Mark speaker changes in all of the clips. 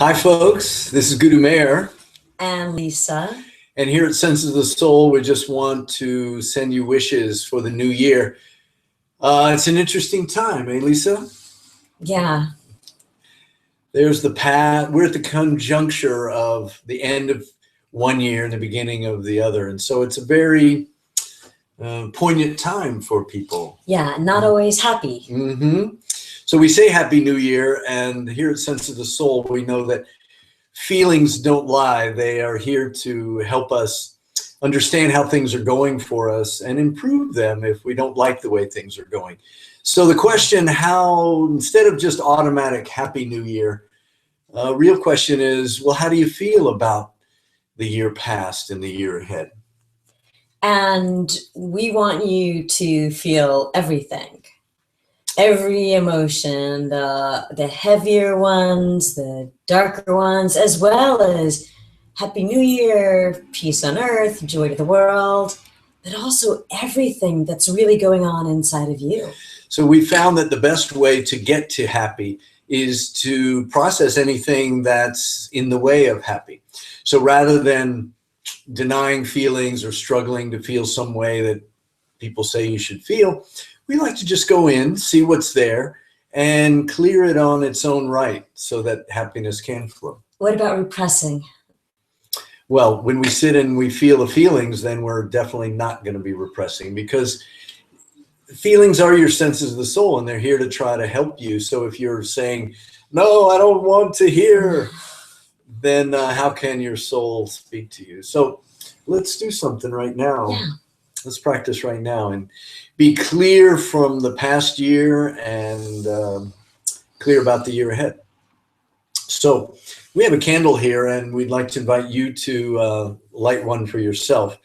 Speaker 1: Hi, folks. This is Guru Mayor.
Speaker 2: And Lisa.
Speaker 1: And here at Senses of the Soul, we just want to send you wishes for the new year. It's an interesting time, eh, Lisa?
Speaker 2: Yeah.
Speaker 1: There's the path. We're at the conjuncture of the end of one year and the beginning of the other. And so it's a very poignant time for people.
Speaker 2: Yeah, not always happy.
Speaker 1: Mm-hmm. So we say Happy New Year, and here at Sense of the Soul, we know that feelings don't lie. They are here to help us understand how things are going for us and improve them if we don't like the way things are going. So the question, how, instead of just automatic Happy New Year, real question is, well, how do you feel about the year past and the year ahead?
Speaker 2: And we want you to feel everything. Every emotion, the heavier ones, the darker ones, as well as Happy New Year, peace on earth, joy to the world, but also everything that's really going on inside of you.
Speaker 1: So we found that the best way to get to happy is to process anything that's in the way of happy. So rather than denying feelings or struggling to feel some way that people say you should feel, we like to just go in, see what's there, and clear it on its own right so that happiness can flow.
Speaker 2: What about repressing?
Speaker 1: Well, when we sit and we feel the feelings, then we're definitely not going to be repressing, because feelings are your senses of the soul and they're here to try to help you. So if you're saying, no, I don't want to hear, then how can your soul speak to you? So let's do something right now.
Speaker 2: Yeah.
Speaker 1: Let's practice right now and be clear from the past year and clear about the year ahead. So we have a candle here and we'd like to invite you to light one for yourself.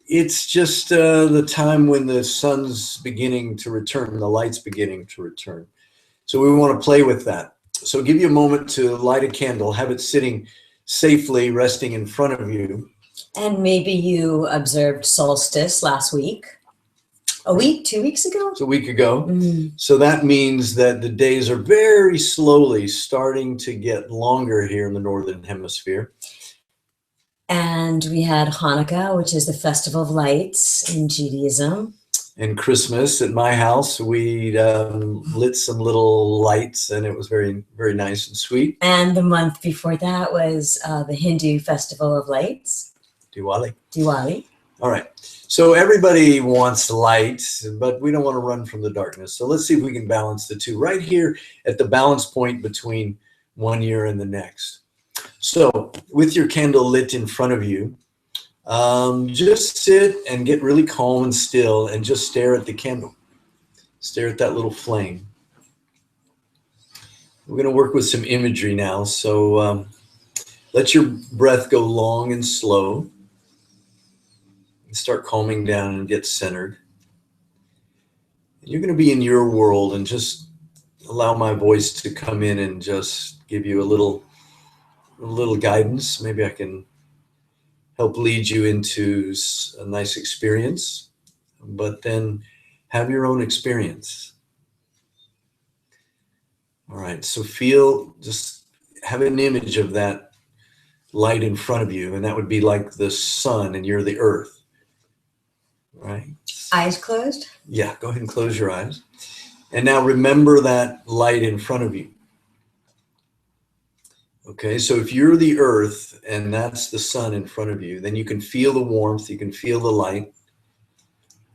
Speaker 1: It's just the time when the sun's beginning to return, the light's beginning to return. So we want to play with that. So give you a moment to light a candle, have it sitting safely, resting in front of you.
Speaker 2: And maybe you observed solstice last week, a week, 2 weeks ago?
Speaker 1: It's a week ago.
Speaker 2: Mm-hmm.
Speaker 1: So that means that the days are very slowly starting to get longer here in the Northern Hemisphere.
Speaker 2: And we had Hanukkah, which is the Festival of Lights in Judaism.
Speaker 1: And Christmas at my house, we lit some little lights and it was very, very nice and sweet.
Speaker 2: And the month before that was the Hindu Festival of Lights.
Speaker 1: Diwali. All right. So everybody wants light, but we don't want to run from the darkness. So let's see if we can balance the two right here at the balance point between one year and the next. So with your candle lit in front of you, just sit and get really calm and still and just stare at the candle. Stare at that little flame. We're going to work with some imagery now. So let your breath go long and slow. And start calming down and get centered. You're going to be in your world and just allow my voice to come in and just give you a little guidance. Maybe I can help lead you into a nice experience, but then have your own experience. All right, so just have an image of that light in front of you, and that would be like the sun and you're the earth. Right.
Speaker 2: Eyes closed?
Speaker 1: Yeah, go ahead and close your eyes. And now remember that light in front of you. Okay, so if you're the earth and that's the sun in front of you, then you can feel the warmth, you can feel the light,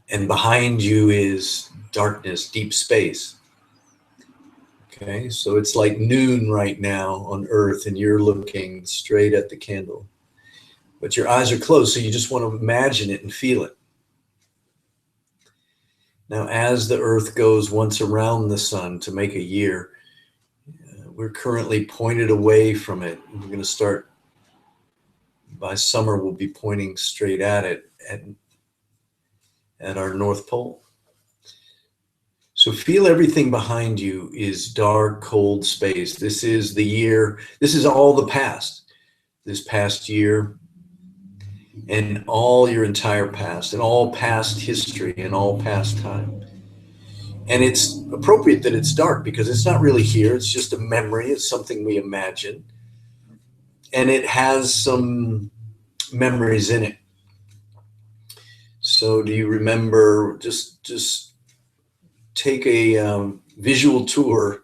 Speaker 1: and behind you is darkness, deep space. Okay, so it's like noon right now on earth and you're looking straight at the candle. But your eyes are closed, so you just want to imagine it and feel it. Now, as the earth goes once around the sun to make a year, we're currently pointed away from it. We're going to start, by summer, we'll be pointing straight at it at our North Pole. So feel everything behind you is dark, cold space. This is the year, this is all the past. This past year, and all your entire past, and all past history, and all past time. And it's appropriate that it's dark because it's not really here. It's just a memory. It's something we imagine. and it has some memories in it. So do you remember, just take a visual tour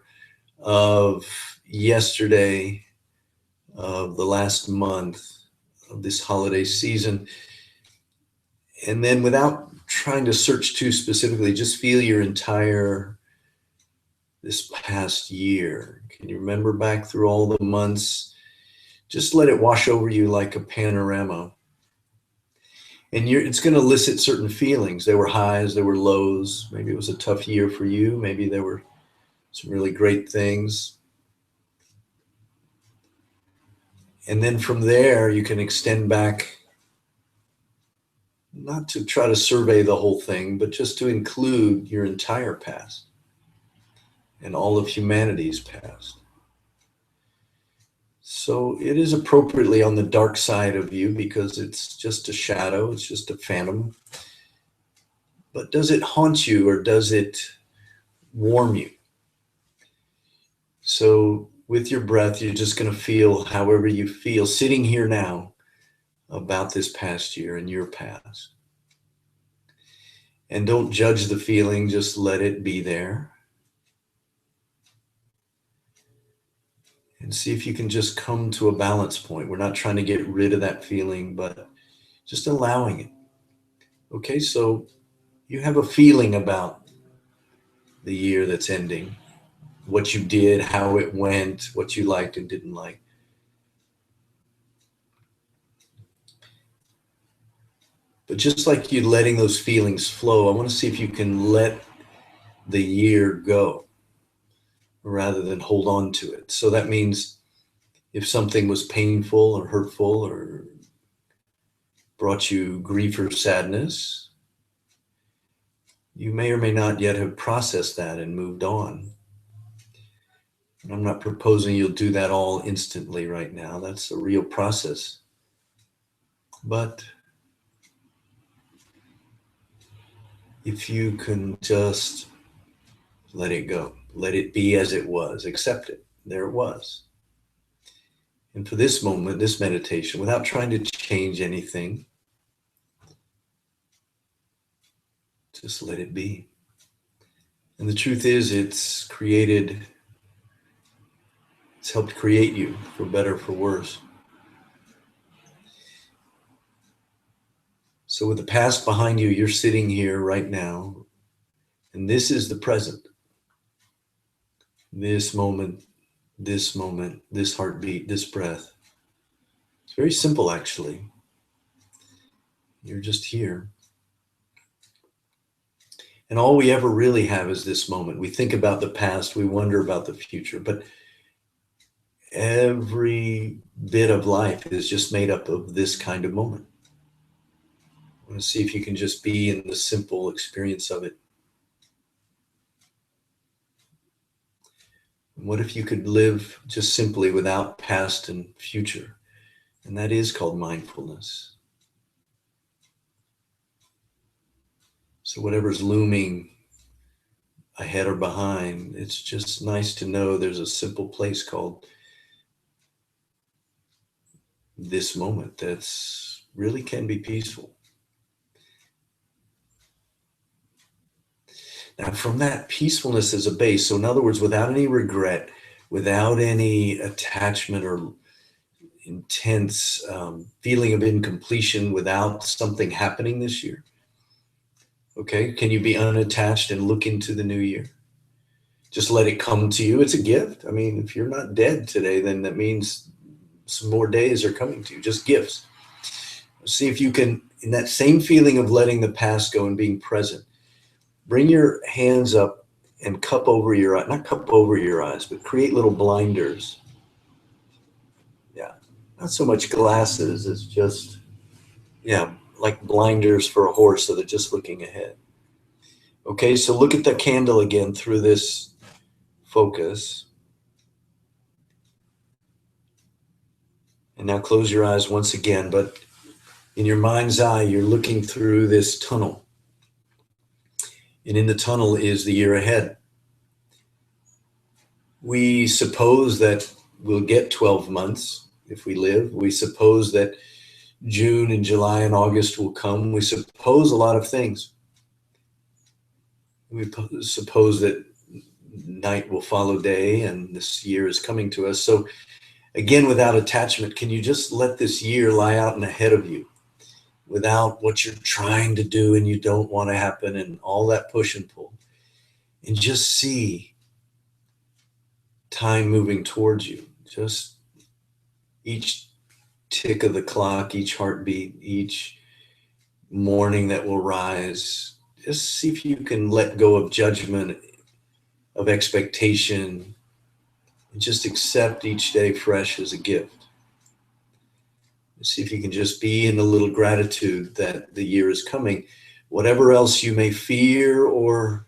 Speaker 1: of yesterday, of the last month of this holiday season, and then without trying to search too specifically, just feel your entire this past year. Can you remember back through all the months? Just let it wash over you like a panorama. And it's going to elicit certain feelings. There were highs, there were lows. Maybe it was a tough year for you. Maybe there were some really great things. And then from there, you can extend back, not to try to survey the whole thing, but just to include your entire past and all of humanity's past. So it is appropriately on the dark side of you because it's just a shadow, it's just a phantom. But does it haunt you or does it warm you? So with your breath, you're just going to feel however you feel sitting here now about this past year and your past. And don't judge the feeling, just let it be there. And see if you can just come to a balance point. We're not trying to get rid of that feeling, but just allowing it. Okay, so you have a feeling about the year that's ending, what you did, how it went, what you liked and didn't like. But just like you letting those feelings flow, I want to see if you can let the year go rather than hold on to it. So that means if something was painful or hurtful or brought you grief or sadness, you may or may not yet have processed that and moved on. And I'm not proposing you'll do that all instantly right now. That's a real process. But if you can just let it go, let it be as it was, accept it. There it was. And for this moment, this meditation, without trying to change anything, just let it be. And the truth is, it's helped create you, for better, for worse. So with the past behind you, you're sitting here right now, and this is the present. This moment, this heartbeat, this breath. It's very simple, actually. You're just here. And all we ever really have is this moment. We think about the past, we wonder about the future, but every bit of life is just made up of this kind of moment. I want to see if you can just be in the simple experience of it. What if you could live just simply without past and future? And that is called mindfulness. So whatever's looming ahead or behind, it's just nice to know there's a simple place called this moment that's really can be peaceful. Now, from that peacefulness as a base, so in other words, without any regret, without any attachment or intense feeling of incompletion, without something happening this year, okay, can you be unattached and look into the new year? Just let it come to you. It's a gift. I mean, if you're not dead today, then that means some more days are coming to you, just gifts. See if you can, in that same feeling of letting the past go and being present, bring your hands up and cup over your eye, not cup over your eyes, but create little blinders. Yeah, not so much glasses, it's just, yeah, like blinders for a horse so they're just looking ahead. Okay, so look at the candle again through this focus. And now close your eyes once again, but in your mind's eye, you're looking through this tunnel. And in the tunnel is the year ahead. We suppose that we'll get 12 months if we live. We suppose that June and July and August will come. We suppose a lot of things. We suppose that night will follow day, and this year is coming to us. So again, without attachment, can you just let this year lie out and ahead of you without what you're trying to do and you don't want to happen and all that push and pull, and just see time moving towards you? Just each tick of the clock, each heartbeat, each morning that will rise. Just see if you can let go of judgment, of expectation, and just accept each day fresh as a gift. See if you can just be in a little gratitude that the year is coming. Whatever else you may fear or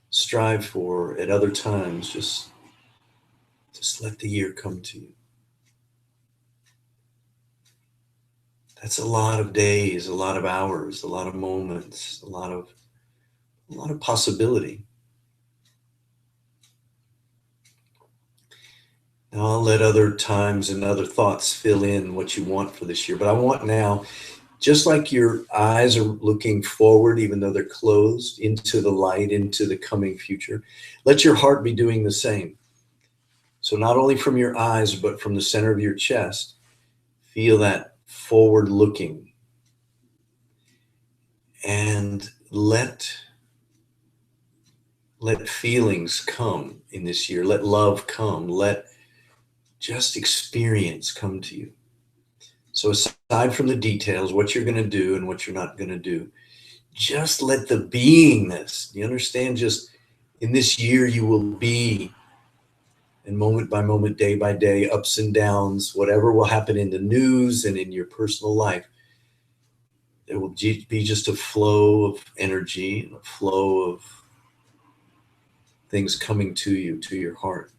Speaker 1: strive for at other times, just let the year come to you. That's a lot of days, a lot of hours, a lot of moments, a lot of possibility. Now I'll let other times and other thoughts fill in what you want for this year. But I want now, just like your eyes are looking forward, even though they're closed, into the light, into the coming future, let your heart be doing the same. So not only from your eyes, but from the center of your chest, feel that forward looking, and let feelings come in this year. Let love come. Let just experience come to you. So aside from the details, what you're going to do and what you're not going to do, just let the beingness, you understand, just in this year you will be, and moment by moment, day by day, ups and downs, whatever will happen in the news and in your personal life, there will be just a flow of energy and a flow of things coming to you, to your heart.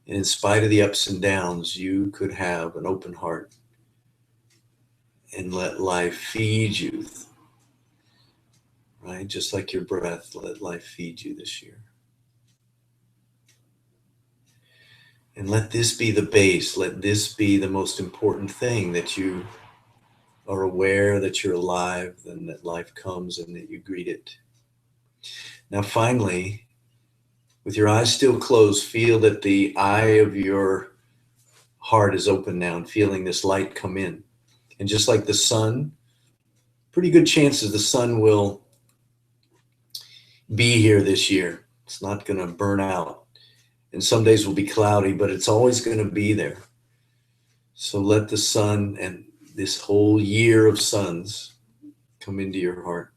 Speaker 1: And in spite of the ups and downs, you could have an open heart and let life feed you, right? Just like your breath, let life feed you this year. And let this be the base. Let this be the most important thing, that you are aware that you're alive and that life comes and that you greet it. Now, finally, with your eyes still closed, feel that the eye of your heart is open now and feeling this light come in. And just like the sun, pretty good chances the sun will be here this year. It's not going to burn out. And some days will be cloudy, but it's always going to be there. So let the sun and this whole year of suns come into your heart.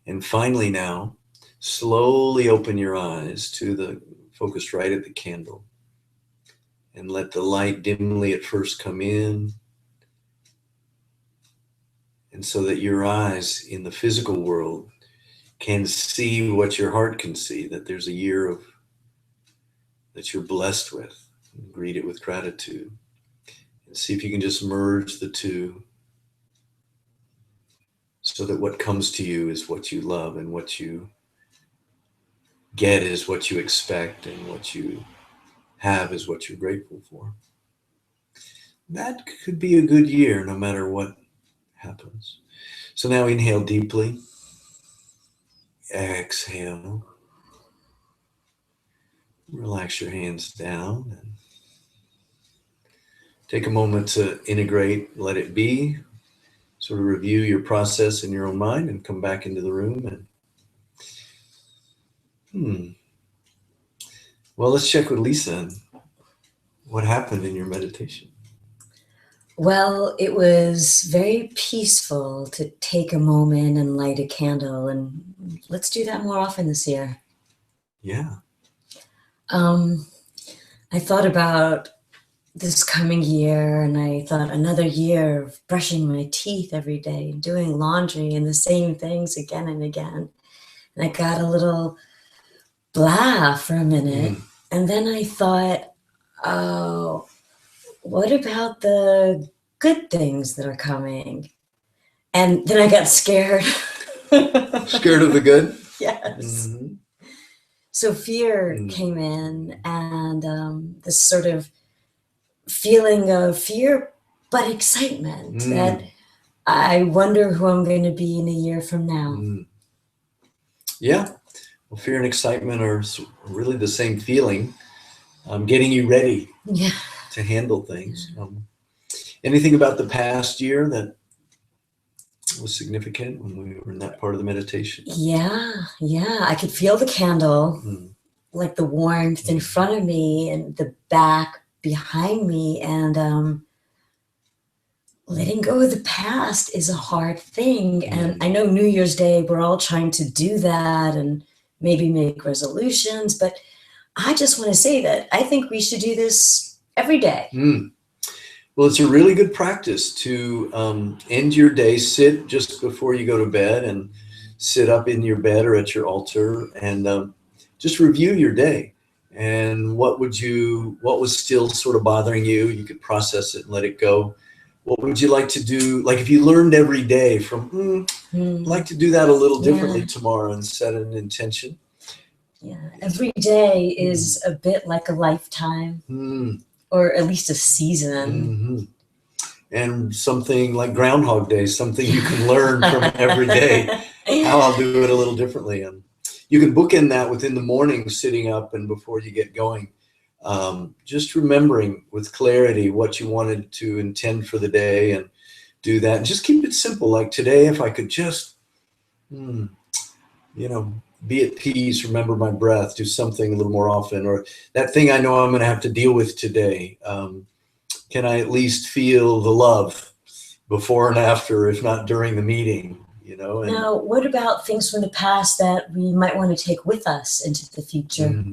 Speaker 1: And finally now, slowly open your eyes to the focus right at the candle. And let the light dimly at first come in. And so that your eyes in the physical world can see what your heart can see, that there's a year of that you're blessed with. And greet it with gratitude. And see if you can just merge the two so that what comes to you is what you love, and what you get is what you expect, and what you have is what you're grateful for. That could be a good year no matter what happens. So now inhale deeply. Exhale. Relax your hands down and take a moment to integrate, let it be, sort of review your process in your own mind, and come back into the room. And well, let's check with Lisa and what happened in your meditation.
Speaker 2: Well, it was very peaceful to take a moment and light a candle, and let's do that more often this year.
Speaker 1: Yeah.
Speaker 2: I thought about this coming year, and I thought another year of brushing my teeth every day, doing laundry and the same things again and again. And I got a little blah for a minute. And then I thought, oh, what about the good things that are coming? And then I got scared.
Speaker 1: Scared of the good?
Speaker 2: Yes.
Speaker 1: Mm-hmm.
Speaker 2: So fear came in, and this sort of feeling of fear, but excitement that I wonder who I'm going to be in a year from now.
Speaker 1: Yeah. Well, fear and excitement are really the same feeling. Getting you ready to handle things. Anything about the past year that was significant when we were in that part of the meditation?
Speaker 2: Yeah. I could feel the candle, like the warmth in front of me and the back behind me. And letting go of the past is a hard thing. And I know New Year's Day, we're all trying to do that and maybe make resolutions, but I just want to say that I think we should do this every day.
Speaker 1: Well, it's a really good practice to end your day, sit just before you go to bed and sit up in your bed or at your altar and just review your day. And what was still sort of bothering you? You could process it and let it go. What would you like to do? Like if you learned every day from, I'd like to do that a little differently tomorrow and set an intention.
Speaker 2: Yeah, every day is a bit like a lifetime, or at least a season.
Speaker 1: And something like Groundhog Day, something you can learn from every day, how I'll do it a little differently. And you can bookend that within the morning, sitting up and before you get going. Just remembering with clarity what you wanted to intend for the day and do that. And just keep it simple. Like today, if I could just, be at peace, remember my breath, do something a little more often, or that thing I know I'm going to have to deal with today. Can I at least feel the love before and after, if not during the meeting? And
Speaker 2: now, what about things from the past that we might want to take with us into the future?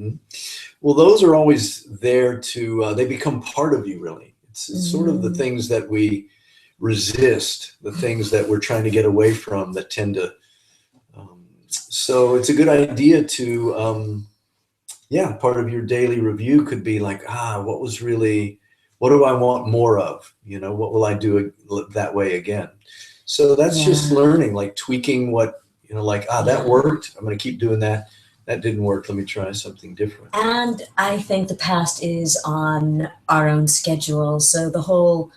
Speaker 1: Well, those are always there to, they become part of you, really. It's sort of the things that we resist, the things that we're trying to get away from that tend to, so it's a good idea to, part of your daily review could be like, what do I want more of? What will I do that way again? So that's just learning, like tweaking what, that worked. I'm going to keep doing that. That didn't work. Let me try something different.
Speaker 2: And I think the past is on our own schedule. So the whole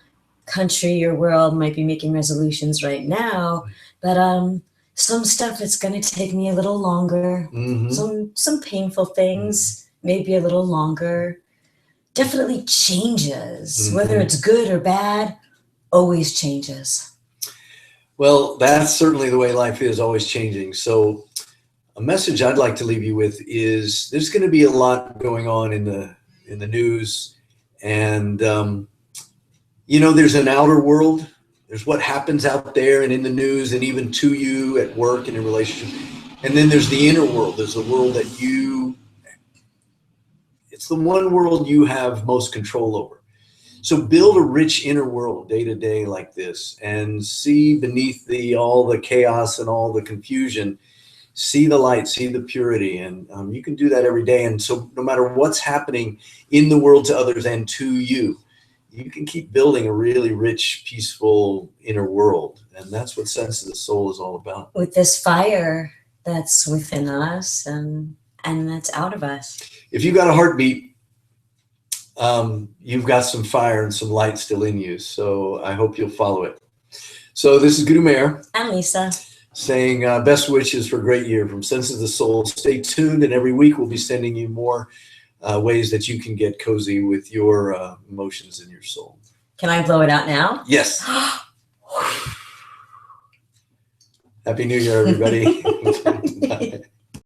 Speaker 2: country or world might be making resolutions right now, but some stuff it's going to take me a little longer. Some painful things, maybe a little longer. Definitely changes, whether it's good or bad, always changes.
Speaker 1: Well, that's certainly the way life is, always changing. So a message I'd like to leave you with is there's going to be a lot going on in the news, and there's an outer world. There's what happens out there and in the news and even to you at work and in relationship. And then there's the inner world. There's the world that it's the one world you have most control over. So build a rich inner world day to day like this and see beneath all the chaos and all the confusion, see the light, see the purity. And you can do that every day. And so no matter what's happening in the world to others and to you, you can keep building a really rich, peaceful inner world. And that's what Sense of the Soul is all about.
Speaker 2: With this fire that's within us and that's out of us.
Speaker 1: If you've got a heartbeat, you've got some fire and some light still in you. So I hope you'll follow it. So this is Guru Meher.
Speaker 2: And Lisa.
Speaker 1: Saying best wishes for a great year from Sense of the Soul. Stay tuned, and every week we'll be sending you more ways that you can get cozy with your emotions and your soul.
Speaker 2: Can I blow it out now?
Speaker 1: Yes. Happy New Year, everybody. Bye.